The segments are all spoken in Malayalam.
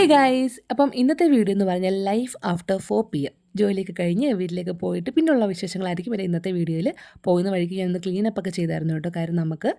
ഹേ ഗായ്സ്, അപ്പം ഇന്നത്തെ വീഡിയോ എന്ന് പറഞ്ഞാൽ ലൈഫ് ആഫ്റ്റർ 4 PM ജോലിയൊക്കെ കഴിഞ്ഞ് വീട്ടിലേക്ക് പോയിട്ട് പിന്നെയുള്ള വിശേഷങ്ങളായിരിക്കും പിന്നെ ഇന്നത്തെ വീഡിയോയിൽ. പോകുന്ന വഴിക്ക് ഞാനൊന്ന് ക്ലീനപ്പ് ഒക്കെ ചെയ്തായിരുന്നു കേട്ടോ. കാര്യം നമുക്ക്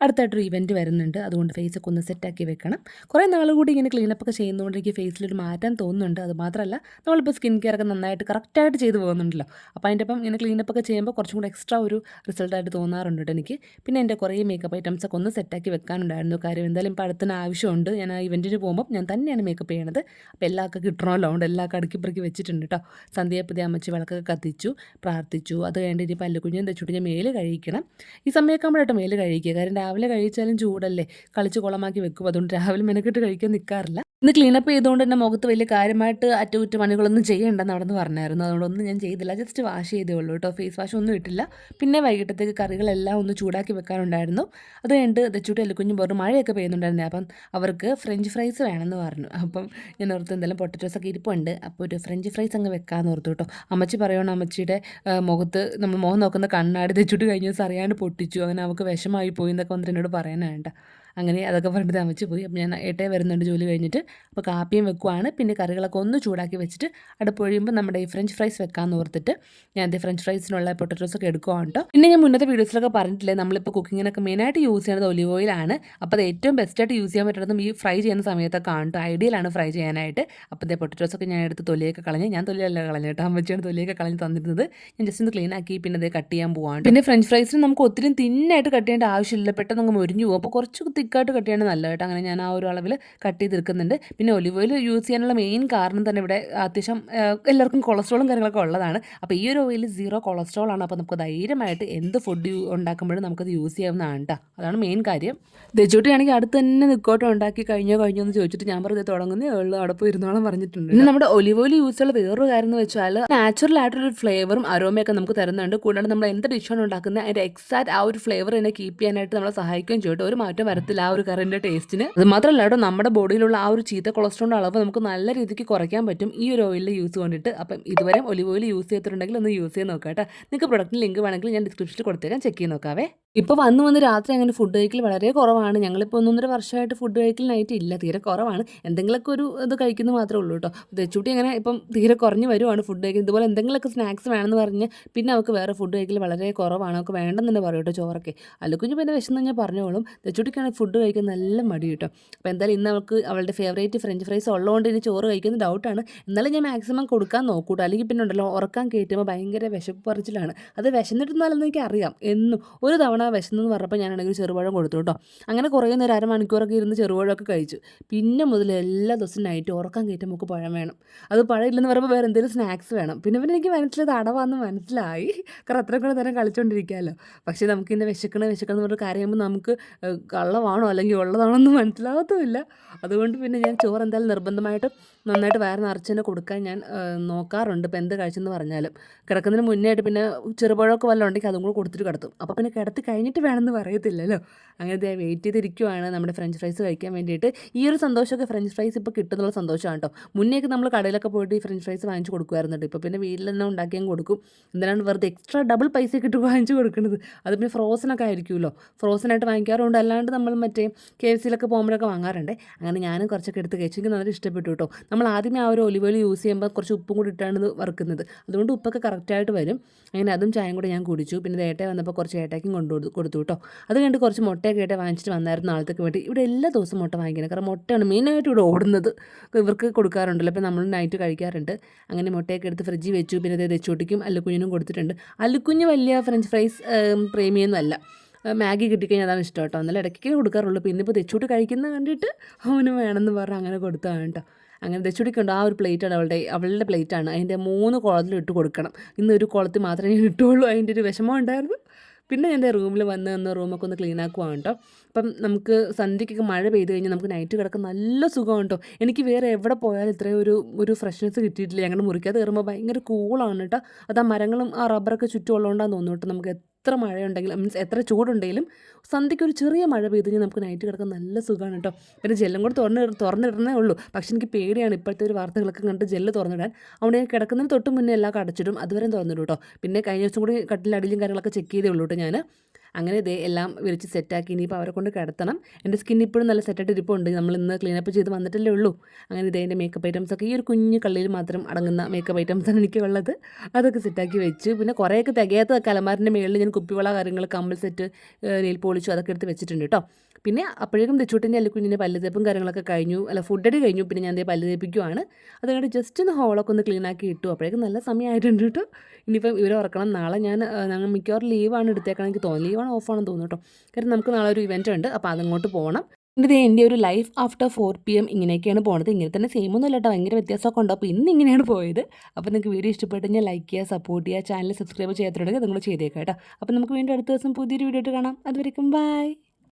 അടുത്തായിട്ടൊരു ഇവൻറ്റ് വരുന്നുണ്ട്, അതുകൊണ്ട് ഫേസൊക്കെ ഒന്ന് സെറ്റാക്കി വെക്കണം. കുറേ നാൾ കൂടി ഇങ്ങനെ ക്ലീനപ്പ് ഒക്കെ ചെയ്യുന്നതുകൊണ്ട് എനിക്ക് ഫേസിലൊരു മാറ്റം തോന്നുന്നുണ്ട്. അത് മാത്രമല്ല, നമ്മളിപ്പോൾ സ്കിൻ കെയർ ഒക്കെ നന്നായിട്ട് കറക്റ്റായിട്ട് ചെയ്ത് പോകുന്നുണ്ടല്ലോ. അപ്പോൾ അതിൻ്റെ ഒപ്പം ഇങ്ങനെ ക്ലീനപ്പ് ഒക്കെ ചെയ്യുമ്പോൾ കുറച്ചും കൂടി എക്സ്ട്രാ ഒരു റിസൾട്ടായിട്ട് തോന്നാറുണ്ട് കേട്ടോ എനിക്ക്. പിന്നെ എൻ്റെ കുറേ മേക്കപ്പ് ഐറ്റംസ് ഒക്കെ ഒന്ന് സെറ്റാക്കി വെക്കാനുണ്ടായിരുന്നു. കാര്യം എന്തായാലും ഇപ്പോൾ അടുത്തിന് ആവശ്യമുണ്ട്. ഞാൻ ആ ഇവൻറ്റിന് പോകുമ്പോൾ ഞാൻ തന്നെയാണ് മേക്കപ്പ് ചെയ്യണത്. അപ്പോൾ എല്ലാവർക്കും കിട്ടണമല്ലോ, അതുകൊണ്ട് എല്ലാവർക്കും അടുക്കി പെറുക്കി വെച്ചിട്ടുണ്ട് കേട്ടോ. സന്ധ്യപ്പതി അമ്മച്ചി വിളക്കൊക്കെ കത്തിച്ചു, പ്രാർത്ഥിച്ചു. അത് കഴിഞ്ഞിട്ട് ഇനി പല്ലുകുഞ്ഞും തെച്ചുട്ട് ഞാൻ മേല് കഴിക്കണം. ഈ സമയമൊക്കെ ആകുമ്പോഴായിട്ട് മേല് കഴിക്കുക. കാരണം രാവിലെ കഴിച്ചാലും ചൂടല്ലേ, കളിച്ച് കുളമാക്കി വെക്കും. അതുകൊണ്ട് രാവിലെ മെനക്കെട്ട് കഴിക്കാൻ നിൽക്കാറില്ല. ഇന്ന് ക്ലീനപ്പ് ചെയ്തുകൊണ്ട് തന്നെ മുഖത്ത് വലിയ കാര്യമായിട്ട് അറ്റകുറ്റപ്പണികളൊന്നും ചെയ്യേണ്ടെന്ന് അവിടെ നിന്ന് പറഞ്ഞായിരുന്നു. അതുകൊണ്ടൊന്നും ഞാൻ ചെയ്തില്ല, ജസ്റ്റ് വാഷ് ചെയ്തേ ഉള്ളൂ കേട്ടോ. ഫേസ് വാഷ് ഒന്നും ഇട്ടില്ല. പിന്നെ വൈകിട്ടത്തേക്ക് കറികളെല്ലാം ഒന്ന് ചൂടാക്കി വെക്കാനുണ്ടായിരുന്നു. അത് കഴിഞ്ഞിട്ട് തെച്ചൂട്ടി എല്ലുകുഞ്ഞും പറഞ്ഞു മഴയൊക്കെ പെയ്യുന്നുണ്ടായിരുന്നു. അപ്പം അവർക്ക് ഫ്രഞ്ച് ഫ്രൈസ് വേണമെന്ന് പറഞ്ഞു. അപ്പം ഞാൻ ഓർത്ത് എന്തെങ്കിലും പൊട്ടറ്റോസൊക്കെ ഇരിപ്പുണ്ട്, അപ്പോൾ ഒരു ഫ്രഞ്ച് ഫ്രൈസ് അങ്ങ് വെക്കാമെന്ന് ഓർത്തു കേട്ടോ. അമ്മച്ചി പറയുകയാണ്, അമ്മച്ചിയുടെ മുഖത്ത് നമ്മൾ മുഖം നോക്കുന്ന കണ്ണാടി തെച്ചൂട്ടി കഴിഞ്ഞ ദിവസം അറിയാണ്ട് പൊട്ടിച്ചു, അങ്ങനെ അവൾക്ക് വിഷമായി പോയി എന്നൊക്കെ വന്നിട്ട് എന്നോട് പറയാനായിട്ട്. അങ്ങനെ അതൊക്കെ പറഞ്ഞിട്ട് അമ്മച്ചി പോയി. അപ്പം ഞാൻ ഏട്ടേ വരുന്നുണ്ട് ജോലി കഴിഞ്ഞിട്ട്. അപ്പോൾ കാപ്പിയും വെക്കുവാണ്. പിന്നെ കറികളൊക്കെ ഒന്ന് ചൂടാക്കി വെച്ചിട്ട് അടുപ്പ് ഒഴിയുമ്പോൾ നമ്മുടെ ഈ ഫ്രഞ്ച് ഫ്രൈസ് വെക്കാമെന്ന് ഓർത്തിട്ട് ഞാൻ ഫ്രഞ്ച് ഫ്രൈസിനുള്ള പൊട്ടറ്റോസൊക്കെ എടുക്കുവാണ് കേട്ടോ. പിന്നെ ഞാൻ മുന്നത്തെ വീഡിയോസിലൊക്കെ പറഞ്ഞിട്ടില്ലേ, നമ്മളിപ്പോൾ കുക്കിങ്ങിനൊക്കെ മെയിനായിട്ട് യൂസ് ചെയ്യുന്നത് ഒലിവ് ഓയിലാണ്. അപ്പോൾ അത് ഏറ്റവും ബെസ്റ്റായിട്ട് യൂസ് ചെയ്യാൻ പറ്റുന്നതും ഈ ഫ്രൈ ചെയ്യുന്ന സമയത്തൊക്കെ ആണ് കേട്ടോ. ഐഡിയലാണ് ഫ്രൈ ചെയ്യാനായിട്ട്. അപ്പോൾ പൊട്ടറ്റോസൊക്കെ ഞാൻ എടുത്ത് തൊലിയൊക്കെ കളഞ്ഞ്, ഞാൻ തൊലിയല്ല കളഞ്ഞു കേട്ടോ, അമ്മച്ചിയാണ് തൊലിയൊക്കെ കളഞ്ഞ് തന്നിരുന്നത്. ഞാൻ ജസ്റ്റ് ഒന്ന് ക്ലീൻ ആക്കി പിന്നെ അത് കട്ട് ചെയ്യാൻ പോവാണ്. പിന്നെ ഫ്രഞ്ച് ഫ്രൈസിന് നമുക്ക് ഒത്തിരി തിന്നായിട്ട് കട്ട് ചെയ്യേണ്ട ആവശ്യമില്ല, പെട്ടെന്ന് അങ്ങ് മുരിഞ്ഞു പോകും. അപ്പോൾ കുറച്ച് തിക്കായിട്ട് കട്ട് ചെയ്യേണ്ടത് നല്ലതായിട്ട്. അങ്ങനെ ഞാൻ ആ ഒരു അളവിൽ കട്ട് ചെയ്തെടുക്കുന്നുണ്ട്. പിന്നെ ഒലിവ് ഓയിൽ യൂസ് ചെയ്യാനുള്ള മെയിൻ കാരണം തന്നെ ഇവിടെ അത്യാവശ്യം എല്ലാവർക്കും കൊളസ്ട്രോളും കാര്യങ്ങളൊക്കെ ഉള്ളതാണ്. അപ്പോൾ ഈ ഒരു ഓയിൽ 0 കൊളസ്ട്രോൾ ആണ്. അപ്പോൾ നമുക്ക് ധൈര്യമായിട്ട് എന്ത് ഫുഡ് ഉണ്ടാക്കുമ്പോഴും നമുക്കത് യൂസ് ചെയ്യാവുന്നതാണ് കേട്ടോ. അതാണ് മെയിൻ കാര്യം. ദച്ചൂട്ടിയാണെങ്കിൽ അടുത്ത് തന്നെ നിൽക്കോട്ടം ഉണ്ടാക്കി കഴിഞ്ഞോ എന്ന് ചോദിച്ചിട്ട് ഞാൻ പറഞ്ഞത് തുടങ്ങുന്നേ ഉള്ളൂ, അവിടെ പോയി ഇരുന്നോളം പറഞ്ഞിട്ടുണ്ട്. പിന്നെ നമ്മുടെ ഒലിവ് ഓയിൽ യൂസ് ചെയ്യുന്ന വേറൊരു കാര്യം എന്ന് വെച്ചാൽ നാച്ചുറൽ ആയിട്ടൊരു ഫ്ലേവറും അരോമയൊക്കെ നമുക്ക് തരുന്നുണ്ട്. കൂടാതെ നമ്മൾ എന്ത് ഡിഷാണ് ഉണ്ടാക്കുന്നത് അതിൻ്റെ എക്സാക്ട് ആ ഒരു ഫ്ലേവർ തന്നെ കീപ്പ് ചെയ്യാനായിട്ട് നമ്മളെ സഹായിക്കുകയും ചെയ്യും. ഒരു മാറ്റം വരത്തില്ല ആ ഒരു കറിൻ്റെ ടേസ്റ്റിന്. അത് മാത്രമല്ല കേട്ടോ, നമ്മുടെ ബോഡിയിലുള്ള ആ ഒരു ചീത്ത കൊളസ്ട്രോളിൻ്റെ അളവ് നമുക്ക് നല്ല രീതിക്ക് കുറയ്ക്കാൻ പറ്റും ഈ ഒരു ഓയിലിൽ യൂസ് കൊണ്ടിട്ട്. അപ്പം ഇതുവരെ ഒലിവ് ഓയിൽ യൂസ് ചെയ്തിട്ടുണ്ടെങ്കിൽ ഒന്ന് യൂസ് ചെയ്ത് നോക്കാം കേട്ടോ. നിങ്ങൾക്ക് പ്രൊഡക്റ്റിന് ലിങ്ക് വേണമെങ്കിൽ ഞാൻ ഡിസ്ക്രിപ്ഷനിൽ കൊടുത്തേക്കാം, ചെക്ക് ചെയ്ത് നോക്കാവേ. ഇപ്പോൾ വന്ന് രാത്രി അങ്ങനെ ഫുഡ് കഴിക്കൽ വളരെ കുറവാണ്. ഞങ്ങളിപ്പോൾ 1.5 വർഷമായിട്ട് ഫുഡ് കഴിക്കലിനായിട്ട് ഇല്ല, തീരെ കുറവാണ്. എന്തെങ്കിലുമൊക്കെ ഒരു ഇത് കഴിക്കുന്നത് മാത്രമേ ഉള്ളൂ കേട്ടോ. തെച്ചൂട്ടി അങ്ങനെ ഇപ്പം തീരെ കുറഞ്ഞ് വരുവാണ് ഫുഡ് കഴിക്കുന്നത്. ഇതുപോലെ എന്തെങ്കിലുമൊക്കെ സ്നാക്സ് വേണമെന്ന് പറഞ്ഞ് പിന്നെ അവൾക്ക് വേറെ ഫുഡ് കഴിക്കൽ വളരെ കുറവാണ്. അവൾക്ക് വേണ്ടെന്ന് തന്നെ പറയും കേട്ടോ ചോറൊക്കെ. അല്ലുകുഞ്ഞ് പിന്നെ വിശന്ന് ഞാൻ പറഞ്ഞോളും. തെച്ചൂട്ടിക്കാണ് ഫുഡ് കഴിക്കാൻ നല്ല മടി കേട്ടോ. അപ്പോൾ എന്തായാലും ഇന്ന് അവൾക്ക് അവളുടെ ഫേവറേറ്റ് ഫ്രഞ്ച് ഫ്രൈസ് ഉള്ളതുകൊണ്ട് ഇനി ചോറ് കഴിക്കുന്ന ഡൗട്ടാണ്. എന്നാലും ഞാൻ മാക്സിമം കൊടുക്കാൻ നോക്കൂട്ടോ. അല്ലെങ്കിൽ പിന്നെ ഉണ്ടല്ലോ, ഉറക്കാൻ കയറ്റുമ്പോൾ ഭയങ്കര വിശപ്പ് പറിച്ചിലാണ്. അത് വിശന്നിട്ടൊന്നാലെന്ന് എനിക്ക് അറിയാം. എന്നും ഒരു തവണ വിശന്നെന്ന് പറഞ്ഞപ്പോൾ ഞാനാണെങ്കിൽ ചെറുപഴം കൊടുത്തു കേട്ടോ. അങ്ങനെ കുറേ നേരം അരമണിക്കൂറൊക്കെ ഇരുന്ന് ചെറുപഴമൊക്കെ കഴിച്ചു. പിന്നെ മുതൽ എല്ലാ ദിവസവും നൈറ്റ് ഉറക്കാൻ കയറ്റുമ്പോൾ നമുക്ക് പഴം വേണം. അത് പഴം ഇല്ലെന്ന് പറയുമ്പോൾ വേറെ എന്തെങ്കിലും സ്നാക്സ് വേണം. പിന്നെ എനിക്ക് മനസ്സിലത് അടവാന്ന് മനസ്സിലായി. കാരണം അത്രയും കൂടെ നേരം കളിച്ചുകൊണ്ടിരിക്കാമല്ലോ. പക്ഷേ നമുക്കിൻ്റെ വിശക്കണം എന്ന് പറഞ്ഞ കാര്യമാകുമ്പോൾ നമുക്ക് കള്ളമാണോ അല്ലെങ്കിൽ ഉള്ളതാണോ എന്ന് മനസ്സിലാവത്തുമില്ല. അതുകൊണ്ട് പിന്നെ ഞാൻ ചോറ് എന്തായാലും നിർബന്ധമായിട്ട് നന്നായിട്ട് വയറ് നിറച്ച് തന്നെ കൊടുക്കാൻ ഞാൻ നോക്കാറുണ്ട്. ഇപ്പോൾ എന്ത് കഴിച്ചെന്ന് പറഞ്ഞാലും കിടക്കുന്നതിന് മുന്നേ ആയിട്ട് പിന്നെ ചെറുപഴമൊക്കെ വല്ലതും ഉണ്ടെങ്കിൽ അതും കൂടെ കൊടുത്തിട്ട് കിടത്തും. അപ്പോൾ പിന്നെ കിടത്തി കഴിഞ്ഞിട്ട് വേണമെന്ന് പറയത്തില്ലല്ലോ. അങ്ങനെ വെയിറ്റ് ചെയ്തിരിക്കുവാണ് നമ്മുടെ ഫ്രഞ്ച് ഫ്രൈസ് കഴിക്കാൻ വേണ്ടിയിട്ട്. ഈ ഒരു സന്തോഷമൊക്കെ ഫ്രഞ്ച് ഫ്രൈസ് ഇപ്പോൾ കിട്ടുന്നുള്ള സന്തോഷമാണ് കേട്ടോ. മുന്നേയൊക്കെ നമ്മൾ കടയിലൊക്കെ പോയിട്ട് ഈ ഫ്രഞ്ച് ഫ്രൈസ് വാങ്ങിച്ച് കൊടുക്കുമായിരുന്നു കേട്ടോ. ഇപ്പോൾ പിന്നെ വീട്ടിൽ തന്നെ ഉണ്ടാക്കിയും കൊടുക്കും. എന്തിനാണ് വെറുതെ എക്സ്ട്രാ ഡബിൾ പൈസയൊക്കെ ഇട്ട് വാങ്ങിച്ച് കൊടുക്കുന്നത്. അത് പിന്നെ ഫ്രോസനൊക്കെ ആയിരിക്കുമല്ലോ, ഫ്രോസനായിട്ട് വാങ്ങിക്കാറുണ്ട്. അല്ലാണ്ട് നമ്മൾ മറ്റേ KFC-യിലൊക്കെ പോകുമ്പോഴൊക്കെ വാങ്ങാറുണ്ട്. അങ്ങനെ ഞാനും കുറച്ചൊക്കെ എടുത്ത് കഴിച്ചു. എനിക്ക് നല്ല ഇഷ്ടപ്പെട്ടു കേട്ടോ. നമ്മൾ ആദ്യമേ ആ ഒരു ഒലിവ് ഓയിൽ യൂസ് ചെയ്യുമ്പോൾ കുറച്ച് ഉപ്പും കൂടി ഇട്ടാണ് ഇത് വറുക്കുന്നത്. അതുകൊണ്ട് ഉപ്പൊക്കെ കറക്റ്റായിട്ട് വരും. അങ്ങനെ അതും ചായയും കൂടെ ഞാൻ കുടിച്ചു. പിന്നെ ഏട്ട വന്നപ്പോൾ കുറച്ച് ഏട്ടയ്ക്കും കൊടുത്തു കേട്ടോ. അത് കഴിഞ്ഞിട്ട് കുറച്ച് മുട്ടയൊക്കെ ഏട്ട വാങ്ങിച്ചിട്ട് വന്നായിരുന്നു നാളത്തേക്ക് വേണ്ടി. ഇവിടെ എല്ലാ ദിവസവും മുട്ട വാങ്ങിക്കുന്നത്, കാരണം മുട്ടയാണ് മെയിനായിട്ട് ഇവിടെ ഓടുന്നത്. ഇവർക്ക് കൊടുക്കാറുണ്ടല്ലോ, അപ്പോൾ നമ്മൾ നൈറ്റ് കഴിക്കാറുണ്ട്. അങ്ങനെ മുട്ടയൊക്കെ എടുത്ത് ഫ്രിഡ്ജിൽ വെച്ചു. പിന്നെ അതേ തെച്ചോട്ടിക്കും അല്ലുക്കുഞ്ഞിനും കൊടുത്തിട്ടുണ്ട്. അല്ലുക്കുഞ്ഞ് വലിയ ഫ്രഞ്ച് ഫ്രൈസ് പ്രേമിയൊന്നും അല്ല. മാഗി കിട്ടിക്കഴിഞ്ഞാൽ അതാണ് ഇഷ്ടം കേട്ടോ. എന്നാലും ഇടയ്ക്കൊക്കെ കൊടുക്കാറുള്ളൂ. പിന്നെ ഇപ്പോൾ തെച്ചൂട്ട് കഴിക്കുന്നത് കണ്ടിട്ട് അവന് വേണമെന്ന് പറഞ്ഞ് അങ്ങനെ കൊടുത്തതാണ് കേട്ടോ. അങ്ങനെ തെച്ചൂടിക്കുണ്ട് ആ ഒരു പ്ലേറ്റാണ് അവളുടെ പ്ലേറ്റാണ്. അതിൻ്റെ 3 കുളത്തിൽ ഇട്ട് കൊടുക്കണം. ഇന്ന് ഒരു കുളത്തിൽ മാത്രമേ ഞാൻ ഇട്ടുള്ളൂ. അതിൻ്റെ ഒരു വിഷമം ഉണ്ടായിരുന്നു. പിന്നെ എൻ്റെ റൂമിൽ വന്ന് റൂമൊക്കെ ഒന്ന് ക്ലീൻ ആക്കുവാണ് കേട്ടോ. അപ്പം നമുക്ക് സന്ധ്യയ്ക്കൊക്കെ മഴ പെയ്ത് കഴിഞ്ഞാൽ നമുക്ക് നൈറ്റ് കിടക്കാൻ നല്ല സുഖമാണ് കേട്ടോ. എനിക്ക് വേറെ എവിടെ പോയാലും ഇത്രയും ഒരു ഫ്രഷ്നെസ് കിട്ടിയിട്ടില്ല. ഞങ്ങളുടെ മുറിക്കകത്ത് കയറുമ്പോൾ ഭയങ്കര കൂളാണ് കേട്ടോ. അത് ആ മരങ്ങളും ആ റബ്ബറൊക്കെ ചുറ്റും ഉള്ളതുകൊണ്ടാന്ന് തോന്നുന്നു കേട്ടോ. നമുക്ക് എത്ര മഴയുണ്ടെങ്കിലും മീൻസ് എത്ര ചൂടുണ്ടെങ്കിലും സന്ധ്യയ്ക്ക് ഒരു ചെറിയ മഴ പെയ്ത് കഴിഞ്ഞാൽ നമുക്ക് നൈറ്റ് കിടക്കാൻ നല്ല സുഖമാണ് കേട്ടോ. പിന്നെ ജെല്ലും കൂടെ തുറന്നിടണേ ഉള്ളൂ. പക്ഷെ എനിക്ക് പേടിയാണ് ഇപ്പോഴത്തെ ഒരു വാർത്തകളൊക്കെ കണ്ട് ജെല്ല് തുറന്നിടാൻ. അവിടെ ഞാൻ കിടക്കുന്നതിന് തൊട്ട് മുന്നേ എല്ലാം അടച്ചിടും, അതുവരെ തുറന്നിടും കേട്ടോ. പിന്നെ കഴിഞ്ഞ ദിവസം കൂടി കട്ടിലടിയിലും കാര്യങ്ങളൊക്കെ ചെക്ക് ചെയ്തേ ഉള്ളൂ കേട്ടോ ഞാൻ. അങ്ങനെ ഇതേ എല്ലാം വിരിച്ച് സെറ്റാക്കി ഇനിയിപ്പോൾ അവരെ കൊണ്ട് കിടത്തണം. എൻ്റെ സ്കിൻ ഇപ്പോഴും നല്ല സെറ്റായിട്ട് ഇരിപ്പുണ്ട്. നമ്മൾ ഇന്ന് ക്ലീനപ്പ് ചെയ്ത് വന്നിട്ടല്ലേ ഉള്ളൂ. അങ്ങനെ ഇതേ എൻ്റെ മേക്കപ്പ് ഐറ്റംസൊക്കെ ഈ ഒരു കുഞ്ഞു കള്ളിയിൽ മാത്രം അടങ്ങുന്ന മേക്കപ്പ് ഐറ്റംസാണ് എനിക്കുള്ളത്. അതൊക്കെ സെറ്റാക്കി വെച്ച് പിന്നെ കുറേയൊക്കെ തികയാത്ത അലമാരിൻ്റെ മുകളിൽ ഞാൻ കുപ്പിവള കാര്യങ്ങൾ, കമ്മൽ സെറ്റ്, നെയിൽ പോളിഷും അതൊക്കെ എടുത്ത് വെച്ചിട്ടുണ്ട് കേട്ടോ. പിന്നെ അപ്പോഴേക്കും തെച്ചൂട്ടിൻ്റെ അല്ലിക്കുഞ്ഞിൻ്റെ പല്ല് തേപ്പും കാര്യങ്ങളൊക്കെ കഴിഞ്ഞു. ഫുഡടി കഴിഞ്ഞു. പിന്നെ ഞാൻ പല്ല് തേപ്പിക്കുവാണ്. അതുകൊണ്ട് ജസ്റ്റ് ഒന്ന് ഹോളൊക്കെ ഒന്ന് ക്ലീനാക്കി ഇട്ടു. അപ്പോഴേക്കും നല്ല സമയമായിട്ടുണ്ട് കേട്ടോ. ഇനിയിപ്പം ഇവരെ ഉറക്കണം. നാളെ ഞങ്ങൾ മിക്കവാറും ലീവാണ് എടുത്തേക്കണം. എനിക്ക് തോന്നുന്നു ലീവാണ് ഓഫാണെന്ന് തോന്നുന്നു കേട്ടോ. കാരണം നമുക്ക് നാളെ ഒരു ഇവൻ്റ് ഉണ്ട്. അപ്പോൾ അതങ്ങോട്ട് പോകണം. ഇത് എൻ്റെ ഒരു ലൈഫ് ആഫ്റ്റർ 4 PM ഇങ്ങനെയൊക്കെയാണ് പോകുന്നത്. ഇങ്ങനെ തന്നെ സെയിമൊന്നുമല്ല കേട്ടോ, ഭയങ്കര വ്യത്യാസമൊക്കെ ഉണ്ട്. അപ്പോൾ ഇന്ന് ഇങ്ങനെയാണ് പോയത്. അപ്പോൾ നിങ്ങൾക്ക് വീഡിയോ ഇഷ്ടപ്പെട്ടെങ്കിൽ ലൈക്ക് ചെയ്യുക, സപ്പോർട്ട് ചെയ്യുക, ചാനൽ സബ്സ്ക്രൈബ് ചെയ്യാത്തുണ്ടെങ്കിൽ നിങ്ങൾ ചെയ്തേക്കാം കേട്ടോ. അപ്പോൾ നമുക്ക് വീണ്ടും അടുത്ത ദിവസം പുതിയൊരു വീഡിയോ ആയിട്ട് കാണാം. അതുവരെയും ബൈ.